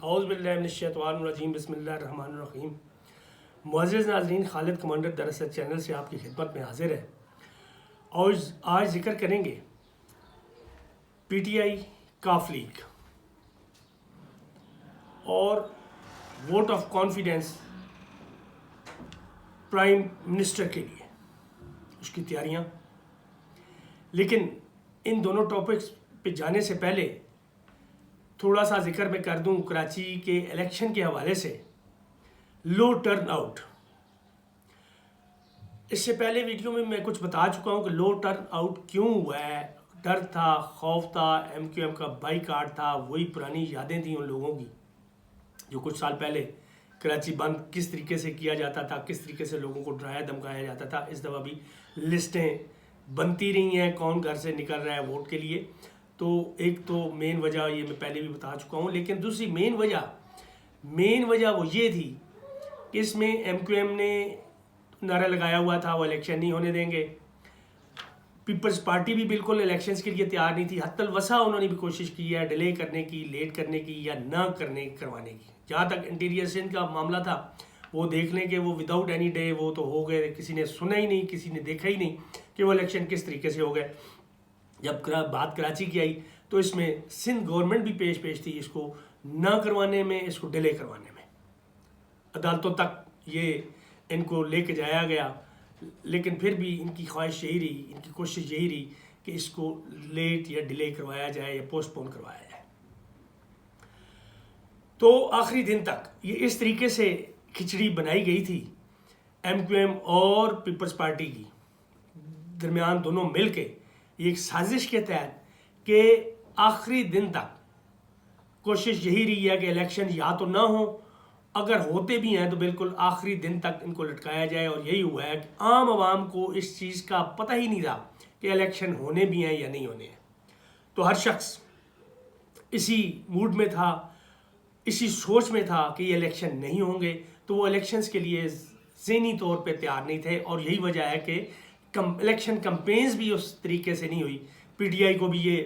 اعوذ باللہ من الشیطان الرجیم بسم اللہ الرحمن الرحیم۔ معزز ناظرین، خالد کمانڈر دراصل چینل سے آپ کی خدمت میں حاضر ہے اور آج ذکر کریں گے پی ٹی آئی کاف لیگ اور vote of confidence prime minister کے لیے اس کی تیاریاں۔ لیکن ان دونوں ٹاپکس پہ جانے سے پہلے تھوڑا سا ذکر میں کر دوں کراچی کے الیکشن کے حوالے سے لو ٹرن آؤٹ۔ اس سے پہلے ویڈیو میں کچھ بتا چکا ہوں کہ لو ٹرن آؤٹ کیوں ہوا ہے۔ ڈر تھا، خوف تھا، ایم کیو ایم کا بائیکاٹ تھا، وہی پرانی یادیں تھیں ان لوگوں کی جو کچھ سال پہلے کراچی بند کس طریقے سے کیا جاتا تھا، کس طریقے سے لوگوں کو ڈرایا دھمکایا جاتا تھا۔ اس دفعہ بھی لسٹیں بنتی رہی ہیں کون گھر سے نکل رہا ہے ووٹ کے لیے۔ تو ایک تو مین وجہ یہ میں پہلے بھی بتا چکا ہوں، لیکن دوسری مین وجہ وہ یہ تھی کہ اس میں ایم کیو ایم نے نعرہ لگایا ہوا تھا وہ الیکشن نہیں ہونے دیں گے۔ پیپلز پارٹی بھی بالکل الیکشنز کے لیے تیار نہیں تھی، حتی الوسع انہوں نے بھی کوشش کی ہے ڈیلے کرنے کی، لیٹ کرنے کی یا نہ کروانے کی۔ جہاں تک انٹیریئر سندھ کا معاملہ تھا وہ دیکھ لیں کہ وہ وداؤٹ اینی ڈے وہ تو ہو گئے، کسی نے سنا ہی نہیں، کسی نے دیکھا ہی نہیں کہ وہ الیکشن کس طریقے سے ہو گئے۔ جب بات کراچی کی آئی تو اس میں سندھ گورنمنٹ بھی پیش تھی اس کو نہ کروانے میں، اس کو ڈیلے کروانے میں۔ عدالتوں تک یہ ان کو لے کے جایا گیا، لیکن پھر بھی ان کی خواہش یہی رہی، ان کی کوشش یہی رہی کہ اس کو لیٹ یا ڈیلے کروایا جائے یا پوسٹ پون کروایا جائے۔ تو آخری دن تک یہ اس طریقے سے کھچڑی بنائی گئی تھی ایم کیو ایم اور پیپلز پارٹی کی درمیان، دونوں مل کے یہ ایک سازش کے تحت کہ آخری دن تک کوشش یہی رہی ہے کہ الیکشن یا تو نہ ہو، اگر ہوتے بھی ہیں تو بالکل آخری دن تک ان کو لٹکایا جائے۔ اور یہی ہوا ہے کہ عام عوام کو اس چیز کا پتہ ہی نہیں تھا کہ الیکشن ہونے بھی ہیں یا نہیں ہونے ہیں۔ تو ہر شخص اسی موڈ میں تھا، اسی سوچ میں تھا کہ یہ الیکشن نہیں ہوں گے، تو وہ الیکشنز کے لیے ذہنی طور پہ تیار نہیں تھے۔ اور یہی وجہ ہے کہ الیکشن کمپینز بھی اس طریقے سے نہیں ہوئی۔ پی ٹی آئی کو بھی یہ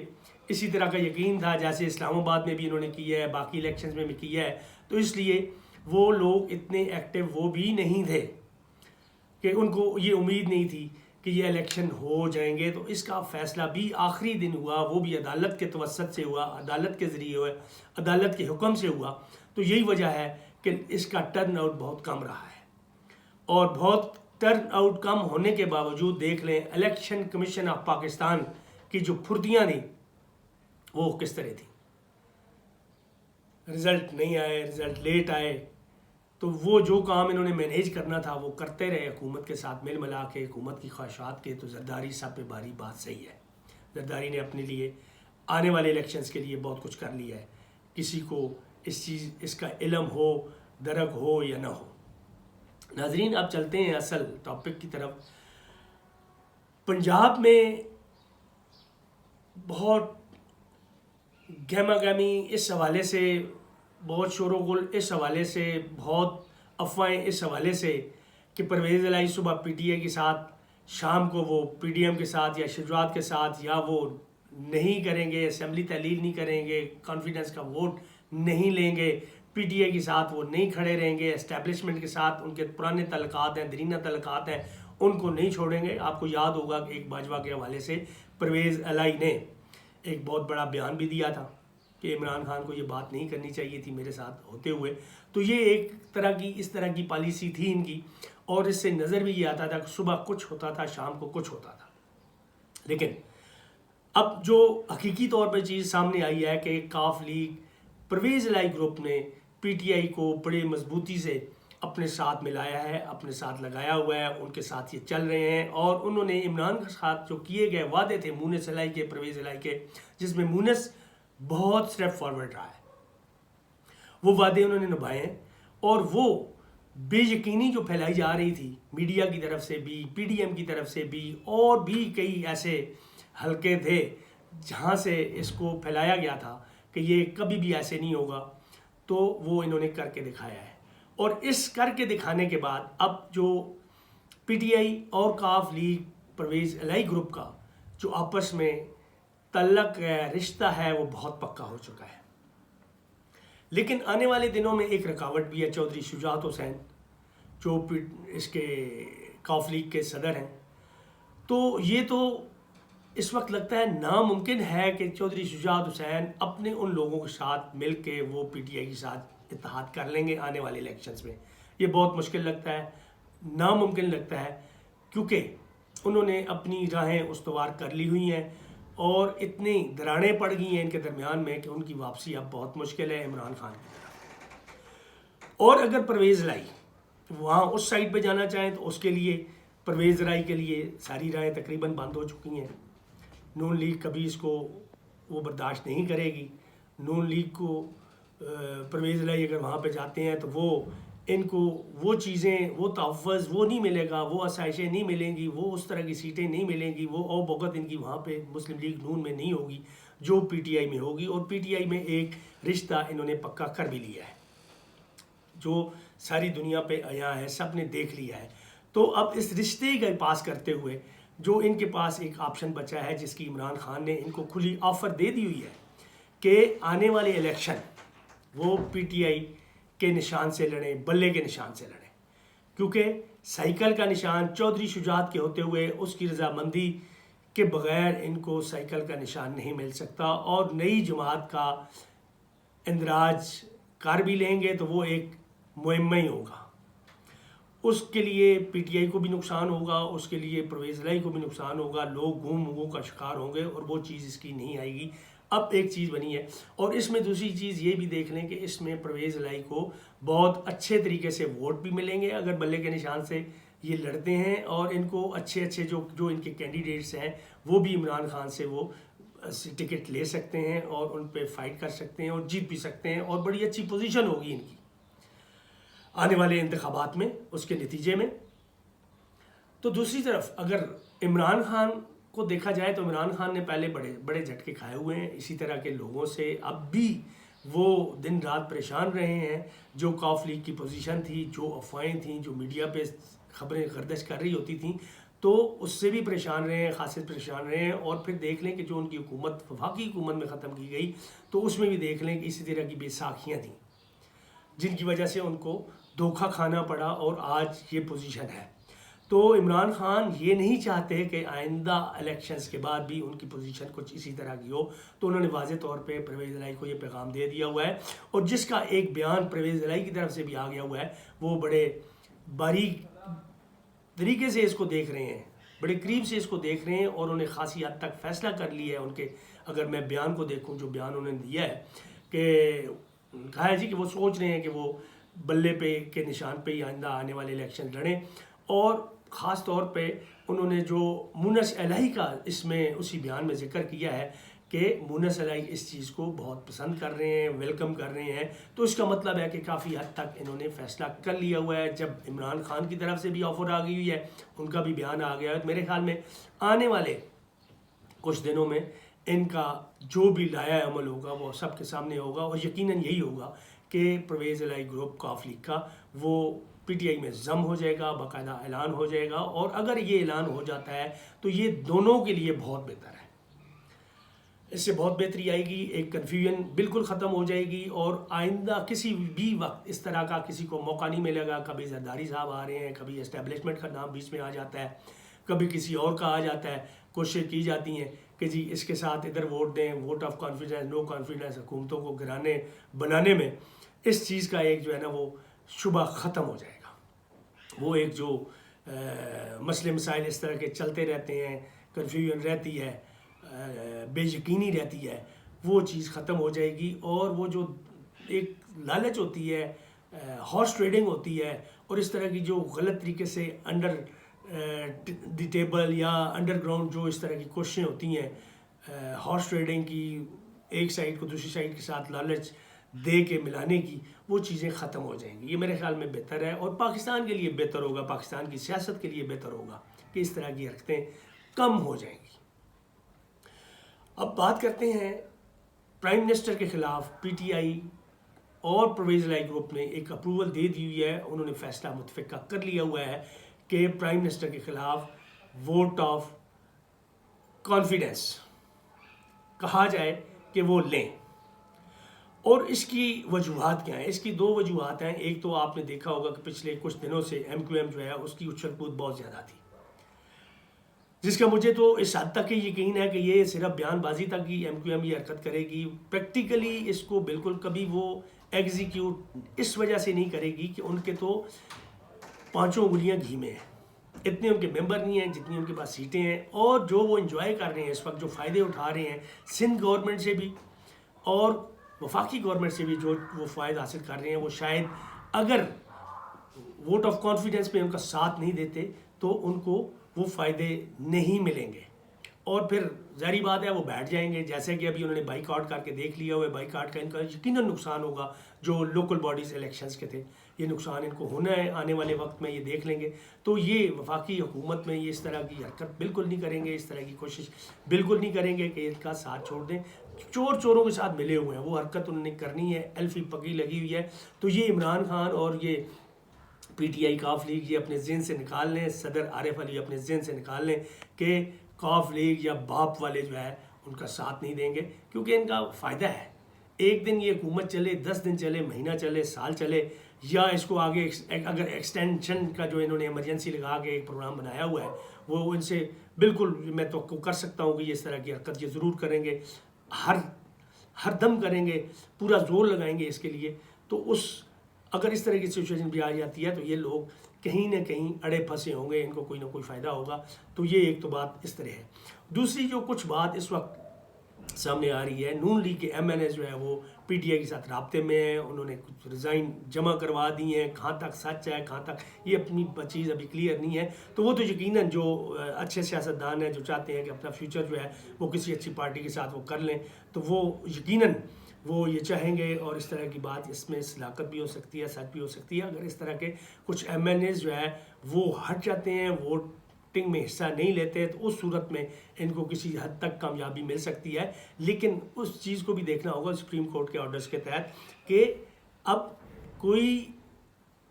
اسی طرح کا یقین تھا جیسے اسلام آباد میں بھی انہوں نے کیا ہے، باقی الیکشنز میں بھی کیا ہے، تو اس لیے وہ لوگ اتنے ایکٹیو وہ بھی نہیں تھے کہ ان کو یہ امید نہیں تھی کہ یہ الیکشن ہو جائیں گے۔ تو اس کا فیصلہ بھی آخری دن ہوا، وہ بھی عدالت کے توسط سے ہوا، عدالت کے ذریعے ہوا، عدالت کے حکم سے ہوا۔ تو یہی وجہ ہے کہ اس کا ٹرن آؤٹ بہت کم رہا ہے۔ اور بہت ٹرن آؤٹ کم ہونے کے باوجود دیکھ لیں الیکشن کمیشن آف پاکستان کی جو پھرتیاں تھیں وہ کس طرح تھی۔ رزلٹ نہیں آئے، رزلٹ لیٹ آئے، تو وہ جو کام انہوں نے مینیج کرنا تھا وہ کرتے رہے حکومت کے ساتھ مل ملا کے، حکومت کی خواہشات کے۔ تو زرداری سب پہ باری بات صحیح ہے، زرداری نے اپنے لیے آنے والے الیکشنز کے لیے بہت کچھ کر لیا ہے، کسی کو اس کا علم ہو، درک ہو یا نہ ہو۔ ناظرین اب چلتے ہیں اصل ٹاپک کی طرف۔ پنجاب میں بہت گہما گہمی اس حوالے سے، بہت شور و غل اس حوالے سے، بہت افواہیں اس حوالے سے کہ پرویز الہی صبح پی ٹی آئی کے ساتھ، شام کو وہ پی ڈی ایم کے ساتھ یا شجاعت کے ساتھ، یا وہ نہیں کریں گے، اسمبلی تحلیل نہیں کریں گے، کانفیڈنس کا ووٹ نہیں لیں گے، پی ٹی آئی کے ساتھ وہ نہیں کھڑے رہیں گے، اسٹیبلشمنٹ کے ساتھ ان کے پرانے تعلقات ہیں، درینہ تعلقات ہیں، ان کو نہیں چھوڑیں گے۔ آپ کو یاد ہوگا کہ ایک باجوہ کے حوالے سے پرویز الہی نے ایک بہت بڑا بیان بھی دیا تھا کہ عمران خان کو یہ بات نہیں کرنی چاہیے تھی میرے ساتھ ہوتے ہوئے۔ تو یہ ایک طرح کی اس طرح کی پالیسی تھی ان کی، اور اس سے نظر بھی یہ آتا تھا کہ صبح کچھ ہوتا تھا، شام کو کچھ ہوتا تھا۔ لیکن اب جو حقیقی طور پہ چیز سامنے آئی ہے کہ کاف لیگ پرویز الہی گروپ نے پی ٹی آئی کو بڑے مضبوطی سے اپنے ساتھ ملایا ہے، اپنے ساتھ لگایا ہوا ہے، ان کے ساتھ یہ چل رہے ہیں۔ اور انہوں نے عمران کے ساتھ جو کیے گئے وعدے تھے مونس الہی کے، پرویز الہی کے، جس میں مونس بہت اسٹیپ فارورڈ رہا ہے، وہ وعدے انہوں نے نبھائے ہیں۔ اور وہ بے یقینی جو پھیلائی جا رہی تھی میڈیا کی طرف سے بھی، پی ڈی ایم کی طرف سے بھی، اور بھی کئی ایسے حلقے تھے جہاں سے اس کو پھیلایا گیا تھا کہ یہ کبھی بھی ایسے نہیں ہوگا، تو وہ انہوں نے کر کے دکھایا ہے۔ اور اس کر کے دکھانے کے بعد اب جو پی ٹی آئی اور کاف لیگ پرویز الہی گروپ کا جو آپس میں تعلق ہے، رشتہ ہے، وہ بہت پکا ہو چکا ہے۔ لیکن آنے والے دنوں میں ایک رکاوٹ بھی ہے، چودھری شجاعت حسین جو اس کے قوف لیگ کے صدر ہیں، تو یہ تو اس وقت لگتا ہے ناممکن ہے کہ چودھری شجاعت حسین اپنے ان لوگوں کے ساتھ مل کے وہ پی ٹی آئی کے ساتھ اتحاد کر لیں گے آنے والے الیکشنز میں. یہ بہت مشکل لگتا ہے، ناممکن لگتا ہے، کیونکہ انہوں نے اپنی راہیں استوار کر لی ہوئی ہیں اور اتنی دراڑیں پڑ گئی ہیں ان کے درمیان میں کہ ان کی واپسی اب بہت مشکل ہے عمران خان کی طرف. اور اگر پرویز لائی وہاں اس سائڈ پہ جانا چاہیں تو اس کے لیے پرویز رائی کے لیے ساری راہیں تقریباً بند ہو چکی ہیں. نون لیگ کبھی اس کو وہ برداشت نہیں کرے گی. نون لیگ کو پرویز لائی اگر وہاں پہ جاتے ہیں تو وہ ان کو وہ چیزیں، وہ تحفظ وہ نہیں ملے گا، وہ آسائشیں نہیں ملیں گی، وہ اس طرح کی سیٹیں نہیں ملیں گی، وہ او بغت ان کی وہاں پہ مسلم لیگ نون میں نہیں ہوگی جو پی ٹی آئی میں ہوگی. اور پی ٹی آئی میں ایک رشتہ انہوں نے پکا کر بھی لیا ہے جو ساری دنیا پہ آیا ہے، سب نے دیکھ لیا ہے. تو اب اس رشتے کا پاس کرتے ہوئے جو ان کے پاس ایک آپشن بچا ہے جس کی عمران خان نے ان کو کھلی آفر دے دی ہوئی ہے کہ آنے والے الیکشن وہ پی ٹی آئی کے نشان سے لڑیں، بلے کے نشان سے لڑیں، کیونکہ سائیکل کا نشان چودھری شجاعت کے ہوتے ہوئے اس کی رضامندی کے بغیر ان کو سائیکل کا نشان نہیں مل سکتا. اور نئی جماعت کا اندراج کر بھی لیں گے تو وہ ایک مہمہ ہی ہوگا. اس کے لیے پی ٹی آئی کو بھی نقصان ہوگا، اس کے لیے پرویز لائی کو بھی نقصان ہوگا، لوگ گھوم گھوم کا شکار ہوں گے اور وہ چیز اس کی نہیں آئے گی. اب ایک چیز بنی ہے، اور اس میں دوسری چیز یہ بھی دیکھ لیں کہ اس میں پرویز لائی کو بہت اچھے طریقے سے ووٹ بھی ملیں گے اگر بلے کے نشان سے یہ لڑتے ہیں، اور ان کو اچھے جو ان کے کینڈیڈیٹس ہیں وہ بھی عمران خان سے وہ ٹکٹ لے سکتے ہیں اور ان پہ فائٹ کر سکتے ہیں اور جیت بھی سکتے ہیں، اور بڑی اچھی پوزیشن ہوگی ان کی آنے والے انتخابات میں اس کے نتیجے میں. تو دوسری طرف اگر عمران خان کو دیکھا جائے تو عمران خان نے پہلے بڑے جھٹکے کھائے ہوئے ہیں اسی طرح کے لوگوں سے. اب بھی وہ دن رات پریشان رہے ہیں. جو قوف لیگ کی پوزیشن تھی، جو افواہیں تھیں، جو میڈیا پہ خبریں گردش کر رہی ہوتی تھیں، تو اس سے بھی پریشان رہے ہیں، خاصے پریشان رہے ہیں. اور پھر دیکھ لیں کہ جو ان کی حکومت وفاقی حکومت میں ختم کی گئی تو اس میں بھی دیکھ لیں کہ اسی طرح کی بے ساکھیاں تھیں جن کی وجہ سے ان کو دھوکہ کھانا پڑا اور آج یہ پوزیشن ہے. تو عمران خان یہ نہیں چاہتے کہ آئندہ الیکشنز کے بعد بھی ان کی پوزیشن کچھ اسی طرح کی ہو. تو انہوں نے واضح طور پہ پرویز لائی کو یہ پیغام دے دیا ہوا ہے، اور جس کا ایک بیان پرویز لائی کی طرف سے بھی آ گیا ہوا ہے. وہ بڑے باریک طریقے سے اس کو دیکھ رہے ہیں، بڑے قریب سے اس کو دیکھ رہے ہیں، اور انہیں خاصی حد تک فیصلہ کر لیا ہے. ان کے اگر میں بیان کو دیکھوں جو بیان انہوں نے دیا ہے کہ کہا ہے جی کہ وہ سوچ رہے ہیں کہ وہ بلے پہ کے نشان پہ ہی آئندہ آنے والے الیکشن لڑیں. اور خاص طور پہ انہوں نے جو مونس الہی کا اس میں اسی بیان میں ذکر کیا ہے کہ مونس الہی اس چیز کو بہت پسند کر رہے ہیں، ویلکم کر رہے ہیں. تو اس کا مطلب ہے کہ کافی حد تک انہوں نے فیصلہ کر لیا ہوا ہے. جب عمران خان کی طرف سے بھی آفر آ گئی ہوئی ہے، ان کا بھی بیان آ گیا ہے، میرے خیال میں آنے والے کچھ دنوں میں ان کا جو بھی لایا عمل ہوگا وہ سب کے سامنے ہوگا. اور یقیناً یہی ہوگا کہ پرویز لائی گروپ قوف لیگ کا وہ پی ٹی آئی میں ضم ہو جائے گا، باقاعدہ اعلان ہو جائے گا. اور اگر یہ اعلان ہو جاتا ہے تو یہ دونوں کے لیے بہت بہتر ہے، اس سے بہت بہتری آئے گی. ایک کنفیوژن بالکل ختم ہو جائے گی، اور آئندہ کسی بھی وقت اس طرح کا کسی کو موقع نہیں ملے گا. کبھی زرداری صاحب آ رہے ہیں، کبھی اسٹیبلشمنٹ کا نام بیچ میں آ جاتا ہے، کبھی کسی اور کا آ جاتا ہے. کوششیں کی جاتی ہیں کہ جی اس کے ساتھ ادھر ووٹ دیں، vote of confidence, no confidence. حکومتوں کو بنانے میں اس چیز کا ایک جو ہے نا وہ شبہ ختم ہو جائے گا. وہ ایک جو مسئلے مسائل اس طرح کے چلتے رہتے ہیں، کنفیوژن رہتی ہے، بے یقینی رہتی ہے، وہ چیز ختم ہو جائے گی. اور وہ جو ایک لالچ ہوتی ہے، ہارس ٹریڈنگ ہوتی ہے، اور اس طرح کی جو غلط طریقے سے انڈر دی ٹیبل یا انڈر گراؤنڈ جو اس طرح کی کوششیں ہوتی ہیں ہارس ٹریڈنگ کی، ایک سائڈ کو دوسری سائڈ کے ساتھ لالچ دے کے ملانے کی، وہ چیزیں ختم ہو جائیں گی. یہ میرے خیال میں بہتر ہے، اور پاکستان کے لیے بہتر ہوگا، پاکستان کی سیاست کے لیے بہتر ہوگا کہ اس طرح کی حرکتیں کم ہو جائیں گی. اب بات کرتے ہیں پرائم منسٹر کے خلاف پی ٹی آئی اور پرویز لائی گروپ نے ایک اپروول دے دی ہوئی ہے. انہوں نے فیصلہ متفقہ کر لیا ہوا ہے کہ پرائم منسٹر کے خلاف ووٹ آف کانفیڈنس کہا جائے کہ وہ لیں. اور اس کی وجوہات کیا ہیں؟ اس کی دو وجوہات ہیں. ایک تو آپ نے دیکھا ہوگا کہ پچھلے کچھ دنوں سے ایم کیو ایم جو ہے اس کی اچھل کود بہت زیادہ تھی، جس کا مجھے تو اس حد تک یقین ہے کہ یہ صرف بیان بازی تک ہی ایم کیو ایم یہ حرکت کرے گی. پریکٹیکلی اس کو بالکل کبھی وہ ایگزیکیوٹ اس وجہ سے نہیں کرے گی کہ ان کے تو پانچوں انگلیاں گھی میں ہیں، اتنے ان کے ممبر نہیں ہیں جتنی ان کے پاس سیٹیں ہیں، اور جو وہ انجوائے کر رہے ہیں اس وقت، جو فائدے اٹھا رہے ہیں سندھ گورنمنٹ سے بھی اور وفاقی گورنمنٹ سے بھی جو وہ فائدہ حاصل کر رہے ہیں، وہ شاید اگر ووٹ آف کانفیڈنس پہ ان کا ساتھ نہیں دیتے تو ان کو وہ فائدے نہیں ملیں گے، اور پھر ظاہری بات ہے وہ بیٹھ جائیں گے. جیسے کہ ابھی انہوں نے بائیک آؤٹ کر کے دیکھ لیا ہوا ہے، بائیک آؤٹ کا ان کا یقیناً نقصان ہوگا. جو لوکل باڈیز الیکشنز کے تھے یہ نقصان ان کو ہونا ہے آنے والے وقت میں، یہ دیکھ لیں گے. تو یہ وفاقی حکومت میں یہ اس طرح کی حرکت بالکل نہیں کریں گے، اس طرح کی کوشش بالکل نہیں کریں گے کہ ان کا ساتھ چھوڑ دیں. چور چوروں کے ساتھ ملے ہوئے ہیں، وہ حرکت انہوں نے کرنی ہے، الفی پگی لگی ہوئی ہے. تو یہ عمران خان اور یہ پی ٹی آئی کاف لیگ یہ اپنے ذہن سے نکال لیں، صدر عارف علی اپنے ذہن سے نکال لیں کہ کاف لیگ یا باپ والے جو ہے ان کا ساتھ نہیں دیں گے، کیونکہ ان کا فائدہ ہے. ایک دن یہ حکومت چلے، 10 دن چلے، مہینہ چلے، سال چلے، یا اس کو آگے اگر ایکسٹینشن کا جو انہوں نے ایمرجنسی لگا کے ایک پروگرام بنایا ہوا ہے وہ ان سے بالکل میں توقع کر سکتا ہوں کہ یہ اس طرح کی حرکت یہ ضرور کریں گے، ہر دم کریں گے، پورا زور لگائیں گے اس کے لیے. تو اگر اس طرح کی سچویشن بھی آ جاتی ہے تو یہ لوگ کہیں نہ کہیں اڑے پھنسے ہوں گے، ان کو کوئی نہ کوئی فائدہ ہوگا. تو یہ ایک تو بات اس طرح ہے. دوسری جو کچھ بات اس وقت سامنے آ رہی ہے، نون لیگ کے ایم این اے جو ہے وہ پی ٹی آئی کے ساتھ رابطے میں ہیں، انہوں نے کچھ ریزائن جمع کروا دی ہیں. کہاں تک سچ ہے، کہاں تک یہ اپنی چیز ابھی کلیئر نہیں ہے. تو وہ تو یقیناً جو اچھے سیاستدان ہیں جو چاہتے ہیں کہ اپنا فیوچر جو ہے وہ کسی اچھی پارٹی کے ساتھ وہ کر لیں، تو وہ یقیناً وہ یہ چاہیں گے. اور اس طرح کی بات اس میں صداقت بھی ہو سکتی ہے، سچ بھی ہو سکتی ہے. اگر اس طرح کے کچھ ایم این ایز جو ہے وہ ہٹ جاتے ہیں، ووٹنگ میں حصہ نہیں لیتے، تو اس صورت میں ان کو کسی حد تک کامیابی مل سکتی ہے. لیکن اس چیز کو بھی دیکھنا ہوگا سپریم کورٹ کے آرڈرز کے تحت کہ اب کوئی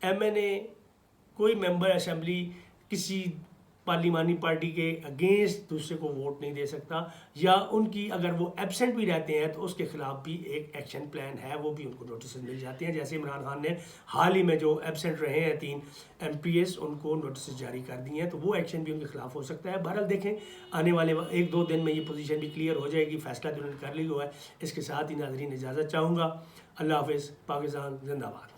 ایم این اے، کوئی ممبر اسمبلی کسی پارلیمانی پارٹی کے اگینسٹ دوسرے کو ووٹ نہیں دے سکتا، یا ان کی اگر وہ ایبسنٹ بھی رہتے ہیں تو اس کے خلاف بھی ایک ایکشن پلان ہے، وہ بھی ان کو نوٹسز مل جاتے ہیں. جیسے عمران خان نے حال ہی میں جو ایبسنٹ رہے ہیں 3 ایم پی ایس، ان کو نوٹسز جاری کر دی ہیں، تو وہ ایکشن بھی ان کے خلاف ہو سکتا ہے. بہرحال دیکھیں آنے والے 1-2 دن میں یہ پوزیشن بھی کلیئر ہو جائے گی. فیصلہ جو انہوں نے کر لی ہوا ہے. اس کے ساتھ ہی ناظرین اجازت چاہوں گا. اللہ حافظ. پاکستان زندہ باد.